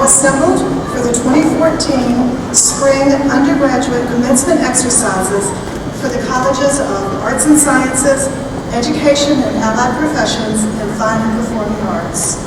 assembled for the 2014 Spring Undergraduate Commencement Exercises for the Colleges of Arts and Sciences, Education and Allied Professions, and Fine and Performing Arts.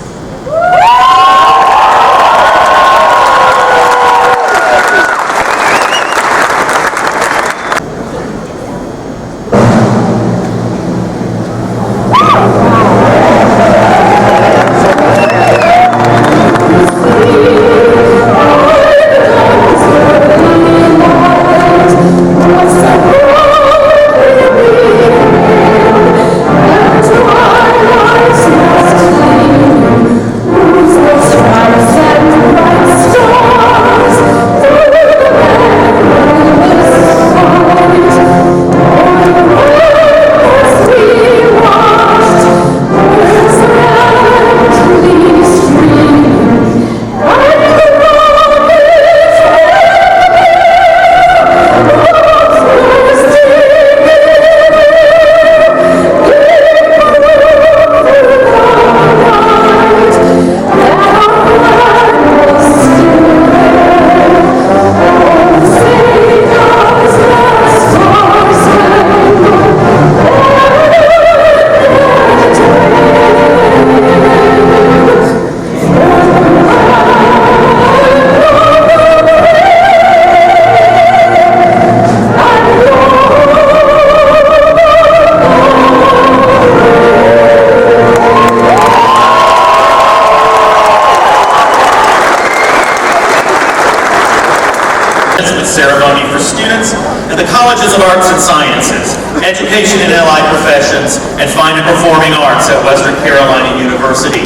Ceremony for students at the Colleges of Arts and Sciences, Education and Allied Professions, and Fine and Performing Arts at Western Carolina University.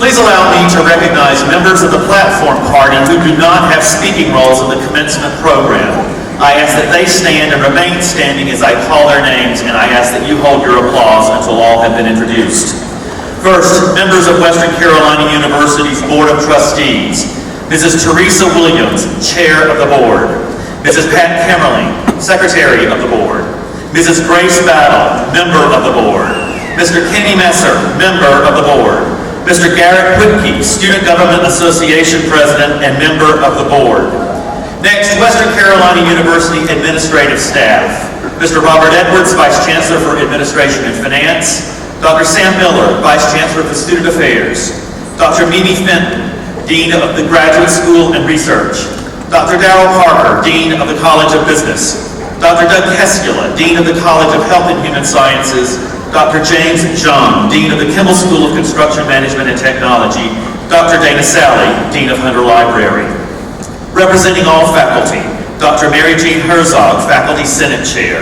Please allow me to recognize members of the platform party who do not have speaking roles in the commencement program. I ask that they stand and remain standing as I call their names, and I ask that you hold your applause until all have been introduced. First, members of Western Carolina University's Board of Trustees. Mrs. Teresa Williams, Chair of the Board. Mrs. Pat Kimmerly, Secretary of the Board. Mrs. Grace Battle, Member of the Board. Mr. Kenny Messer, Member of the Board. Mr. Garrett Whitke, Student Government Association President and Member of the Board. Next, Western Carolina University Administrative Staff. Mr. Robert Edwards, Vice Chancellor for Administration and Finance. Dr. Sam Miller, Vice Chancellor for Student Affairs. Dr. Mimi Fenton, Dean of the Graduate School and Research. Dr. Darrell Parker, Dean of the College of Business. Dr. Doug Keskula, Dean of the College of Health and Human Sciences. Dr. James Jung, Dean of the Kimmel School of Construction Management and Technology. Dr. Dana Sally, Dean of Hunter Library. Representing all faculty, Dr. Mary Jean Herzog, Faculty Senate Chair.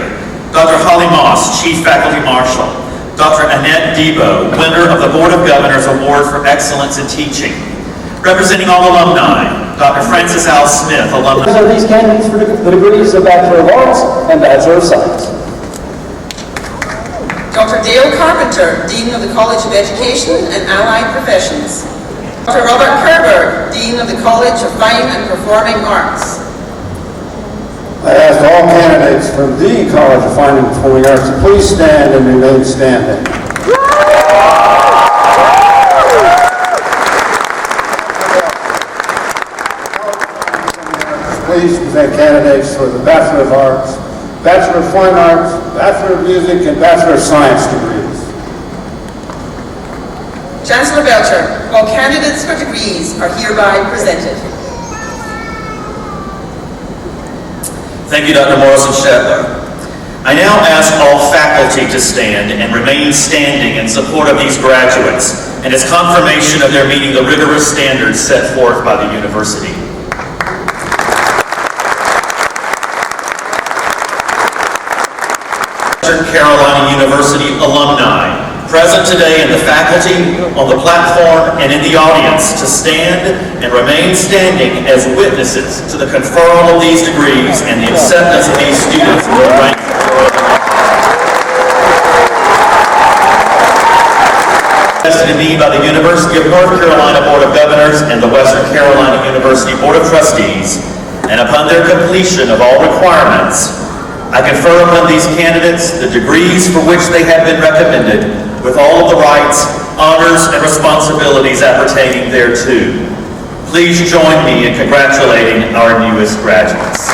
Dr. Holly Moss, Chief Faculty Marshal. Dr. Annette Debo, winner of the Board of Governors Award for Excellence in Teaching. Representing all alumni, Dr. Francis Al Smith, alumni. These are these candidates for the degrees of Bachelor of Arts and Bachelor of Science. Dr. Dale Carpenter, Dean of the College of Education and Allied Professions. Dr. Robert Kerber, Dean of the College of Fine and Performing Arts. I ask all candidates from the College of Fine and Performing Arts to please stand and remain standing. Please present candidates for the Bachelor of Arts, Bachelor of Fine Arts, Bachelor of Music, and Bachelor of Science degrees. Chancellor Belcher, all candidates for degrees are hereby presented. Thank you, Dr. Morrison-Shetler. I now ask all faculty to stand and remain standing in support of these graduates and as confirmation of their meeting the rigorous standards set forth by the university. Western Carolina University alumni, present today in the faculty, on the platform, and in the audience, to stand and remain standing as witnesses to the conferral of these degrees and the acceptance of these students into rank. Invested in me by the University of North Carolina Board of Governors and the Western Carolina University Board of Trustees, and upon their completion of all requirements, I confer upon these candidates the degrees for which they have been recommended, with all of the rights, honors, and responsibilities appertaining thereto. Please join me in congratulating our newest graduates.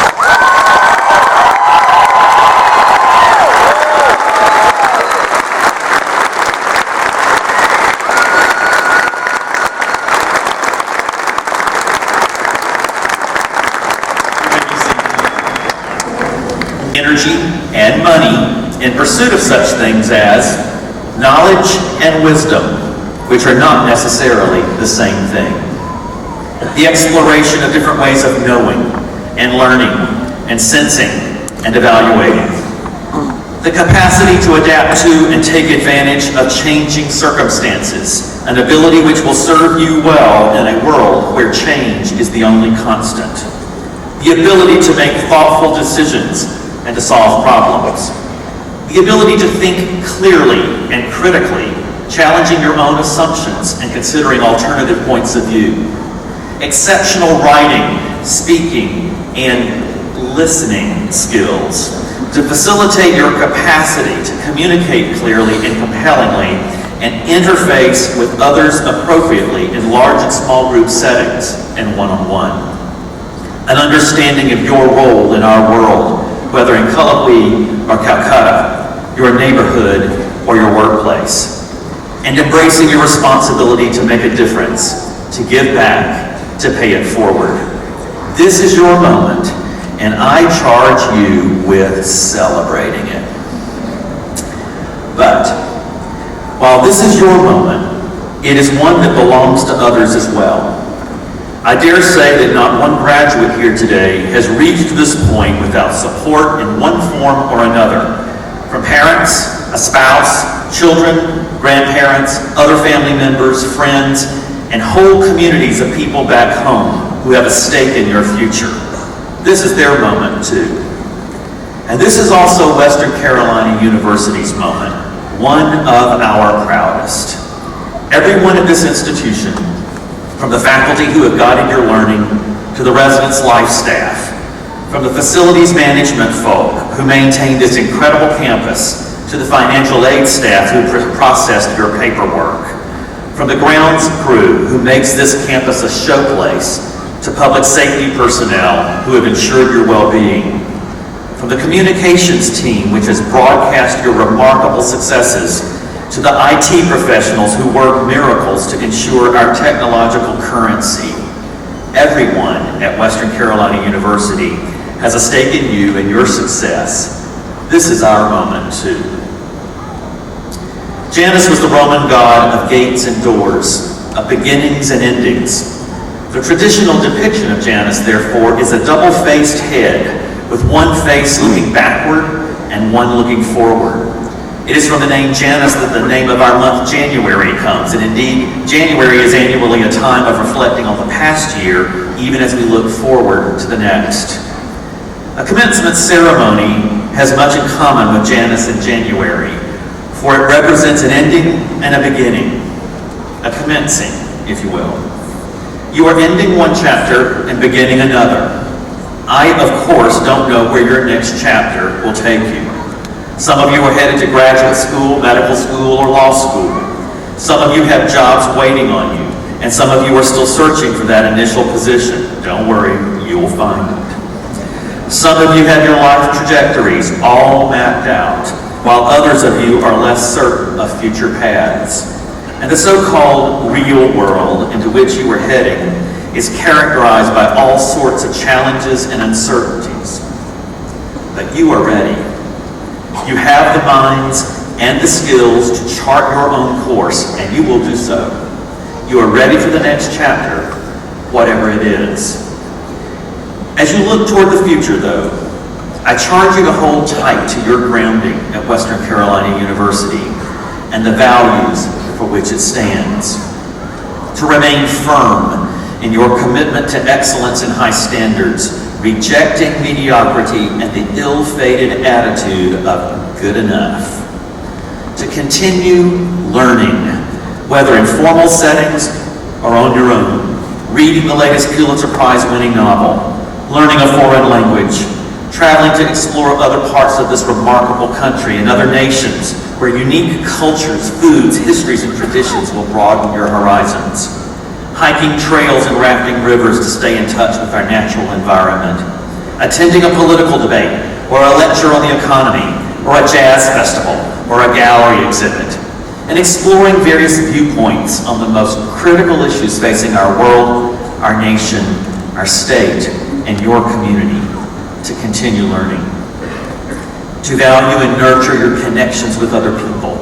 Energy and money in pursuit of such things as knowledge and wisdom, which are not necessarily the same thing. The exploration of different ways of knowing and learning and sensing and evaluating. The capacity to adapt to and take advantage of changing circumstances, an ability which will serve you well in a world where change is the only constant. The ability to make thoughtful decisions and to solve problems. The ability to think clearly and critically, challenging your own assumptions and considering alternative points of view. Exceptional writing, speaking, and listening skills to facilitate your capacity to communicate clearly and compellingly and interface with others appropriately in large and small group settings and one-on-one. An understanding of your role in our world, whether in Cullowhee or Calcutta, your neighborhood or your workplace, and embracing your responsibility to make a difference, to give back, to pay it forward. This is your moment, and I charge you with celebrating it. But while this is your moment, it is one that belongs to others as well. I dare say that not one graduate here today has reached this point without support in one form or another, from parents, a spouse, children, grandparents, other family members, friends, and whole communities of people back home who have a stake in your future. This is their moment too. And this is also Western Carolina University's moment, one of our proudest. Everyone at this institution, from the faculty who have guided your learning, to the residence life staff, from the facilities management folk who maintained this incredible campus, to the financial aid staff who processed your paperwork, from the grounds crew who makes this campus a showplace, to public safety personnel who have ensured your well-being, from the communications team which has broadcast your remarkable successes, to the IT professionals who work miracles to ensure our technological currency. Everyone at Western Carolina University has a stake in you and your success. This is our moment too. Janus was the Roman god of gates and doors, of beginnings and endings. The traditional depiction of Janus, therefore, is a double-faced head with one face looking backward and one looking forward. It is from the name Janus that the name of our month January comes, and indeed, January is annually a time of reflecting on the past year, even as we look forward to the next. A commencement ceremony has much in common with Janus and January, for it represents an ending and a beginning, a commencing, if you will. You are ending one chapter and beginning another. I, of course, don't know where your next chapter will take you. Some of you are headed to graduate school, medical school, or law school. Some of you have jobs waiting on you, and some of you are still searching for that initial position. Don't worry, you will find it. Some of you have your life trajectories all mapped out, while others of you are less certain of future paths. And the so-called real world into which you are heading is characterized by all sorts of challenges and uncertainties. But you are ready. You have the minds and the skills to chart your own course, and you will do so. You are ready for the next chapter, whatever it is. As you look toward the future, though, I charge you to hold tight to your grounding at Western Carolina University and the values for which it stands. To remain firm in your commitment to excellence and high standards, rejecting mediocrity and the ill-fated attitude of good enough. To continue learning, whether in formal settings or on your own, reading the latest Pulitzer Prize-winning novel, learning a foreign language, traveling to explore other parts of this remarkable country and other nations where unique cultures, foods, histories, and traditions will broaden your horizons. hiking trails and rafting rivers to stay in touch with our natural environment, attending a political debate or a lecture on the economy or a jazz festival or a gallery exhibit, and exploring various viewpoints on the most critical issues facing our world, our nation, our state, and your community, to continue learning. To value and nurture your connections with other people,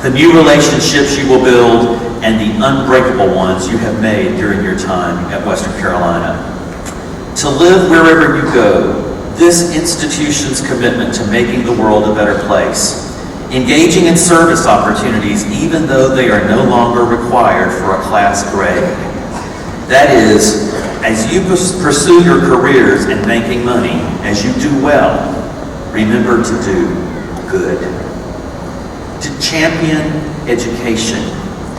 the new relationships you will build, and the unbreakable ones you have made during your time at Western Carolina. To live wherever you go, this institution's commitment to making the world a better place, engaging in service opportunities even though they are no longer required for a class grade. That is, as you pursue your careers and making money, as you do well, remember to do good. To champion education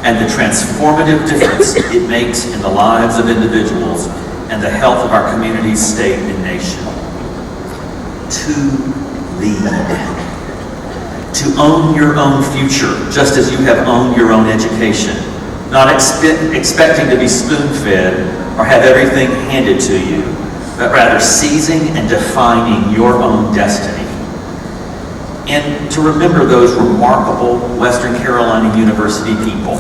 and the transformative difference it makes in the lives of individuals and the health of our communities, state, and nation. To lead. To own your own future, just as you have owned your own education, not expecting to be spoon-fed or have everything handed to you, but rather seizing and defining your own destiny. And to remember those remarkable Western Carolina University people,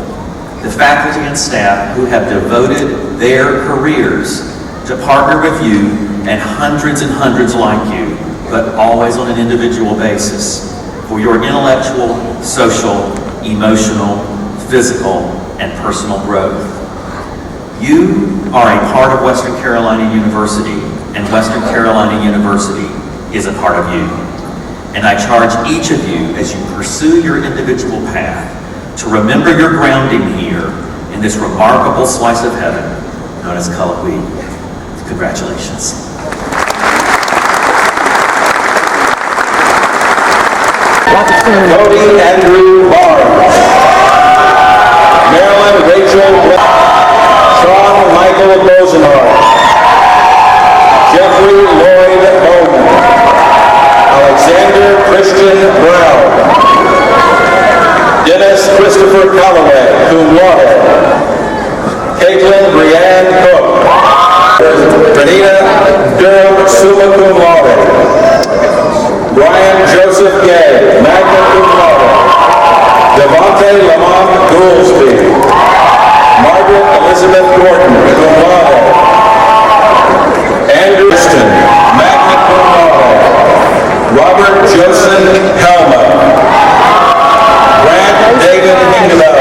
the faculty and staff who have devoted their careers to partner with you and hundreds like you, but always on an individual basis, for your intellectual, social, emotional, physical, and personal growth. You are a part of Western Carolina University, and Western Carolina University is a part of you. And I charge each of you, as you pursue your individual path, to remember your grounding here in this remarkable slice of heaven known as Cullowhee. Congratulations. Cody Andrew Barnes. Marilyn Rachel Black. Sean Michael Bosenhart. Jeffrey Lloyd Bowman. Alexander Christian Brown. Dennis Christopher Calloway, cum laude. Caitlin Brianne Cook. Renita Durham, summa cum laude. Brian Joseph Gay, magna cum laude. Devontae Lamont Goolsby. Margaret Elizabeth Gordon, cum laude. Andrew Houston, magna cum laude. Robert Joseph Helma. Grant David Hingelau.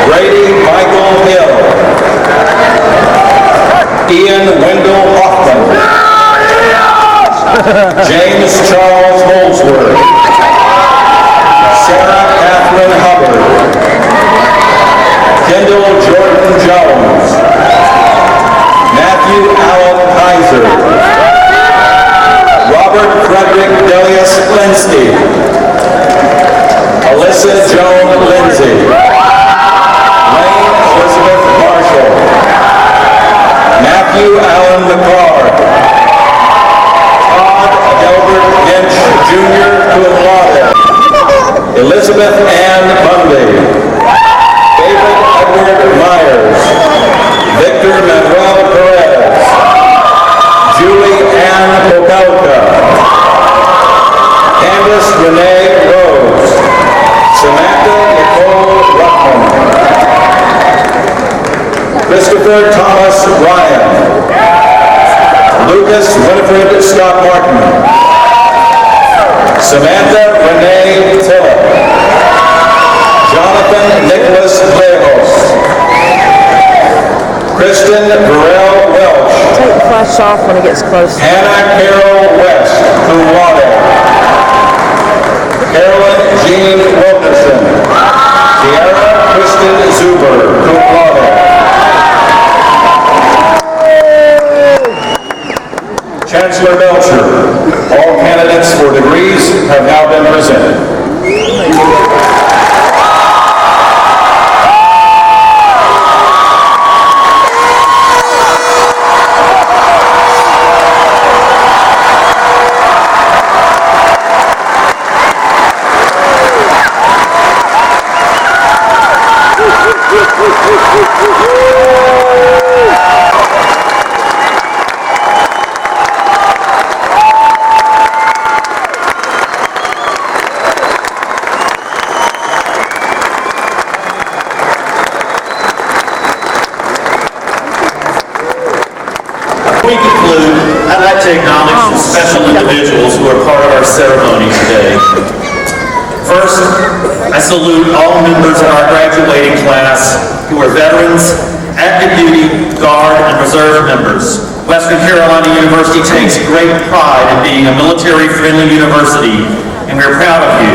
Brady Michael Hill. Ian Wendell Hoffman. James Charles Holsworth. Sarah Catherine Hubbard. Kendall Jordan Jones. Matthew Allen Kaiser. Robert Frederick Delius Linsky. Alyssa Joan Lindsay. Lane Elizabeth Marshall. Matthew Allen McCard. Todd Delbert Hinch Jr. cum laude. Elizabeth Ann Bundy. David Edward Myers. Victor Manuel Perez. Julie Ann Popelka. Candace Renee Rose. Samantha Nicole Ruckman. Christopher Thomas Ryan. Lucas Winifred Scott Martin. Samantha Renee Tillett. Jonathan Nicholas Lejos. Kristen Burrell Welch. Take the flash off when it gets close. Hannah Carol West, cum laude. Carolyn Jean Wilkerson. Tiara Kristen Zuber, cum laude. Chancellor Belcher, all candidates for degrees have now been presented. Before we conclude, I'd like to acknowledge some special individuals who are part of our ceremony today. First, I salute all members of our graduating class who are veterans, active duty, Guard, and Reserve members. Western Carolina University takes great pride in being a military-friendly university, and we're proud of you.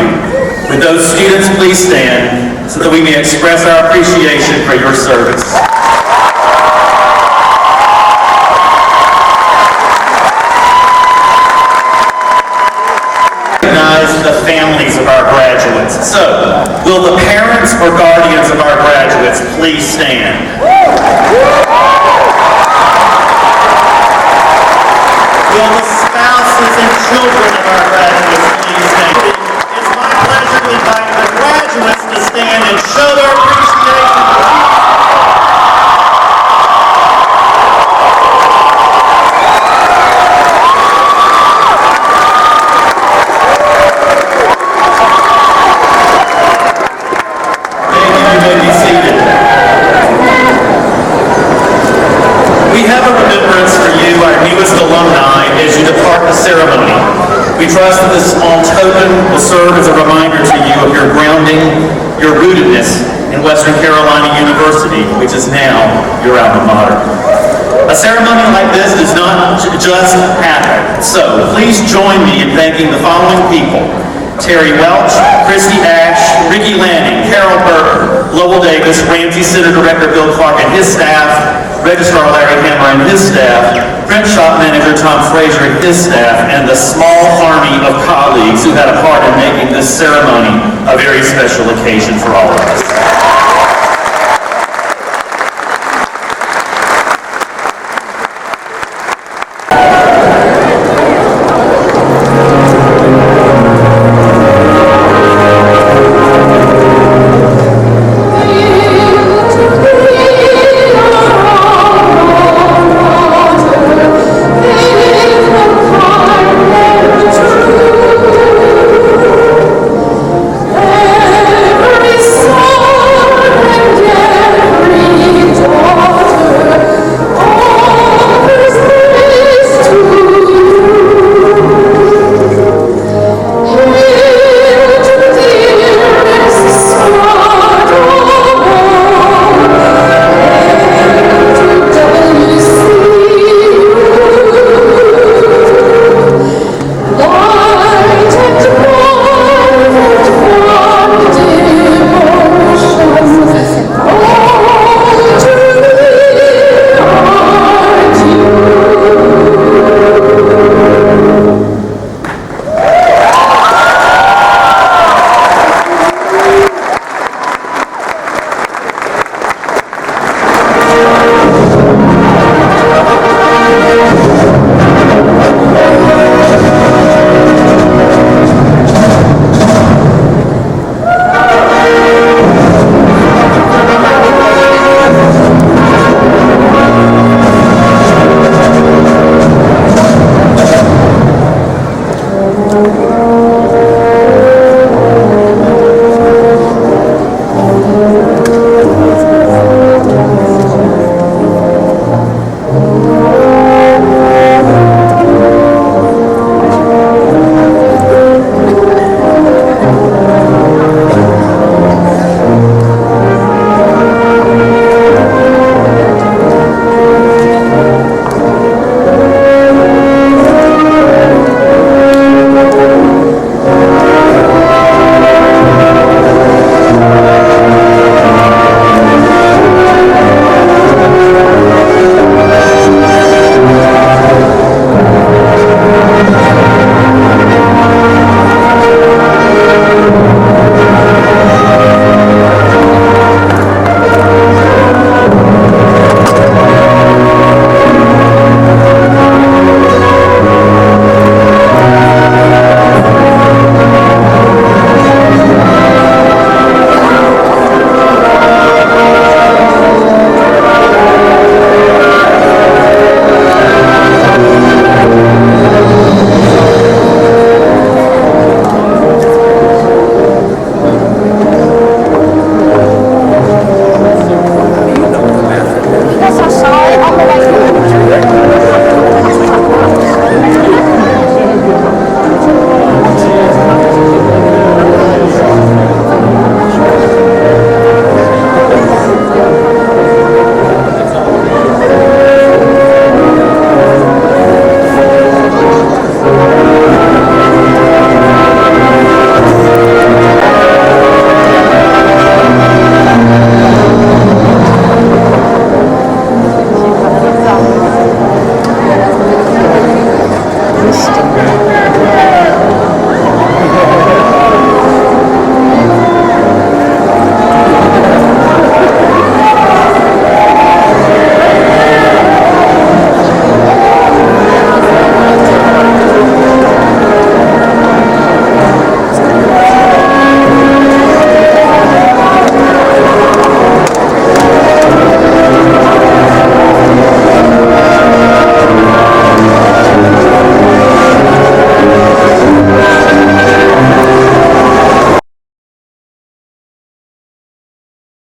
Would those students please stand so that we may express our appreciation for your service. Recognize the families of our graduates. So, will the parents or guardians of our graduates please stand? Will the spouses and children of our graduates please stand? It's my pleasure to invite the graduates to stand and show their appreciation. Ceremony. We trust that this small token will serve as a reminder to you of your grounding, your rootedness in Western Carolina University, which is now your alma mater. A ceremony like this does not just happen. So please join me in thanking the following people: Terry Welch, Christy Ash, Ricky Lanning, Carol Burke, Lowell Davis, Ramsey Center Director Bill Clark and his staff, Registrar Larry Hammer and his staff, Print Shop Manager Tom Frazier and his staff, and the small army of colleagues who had a part in making this ceremony a very special occasion for all of us.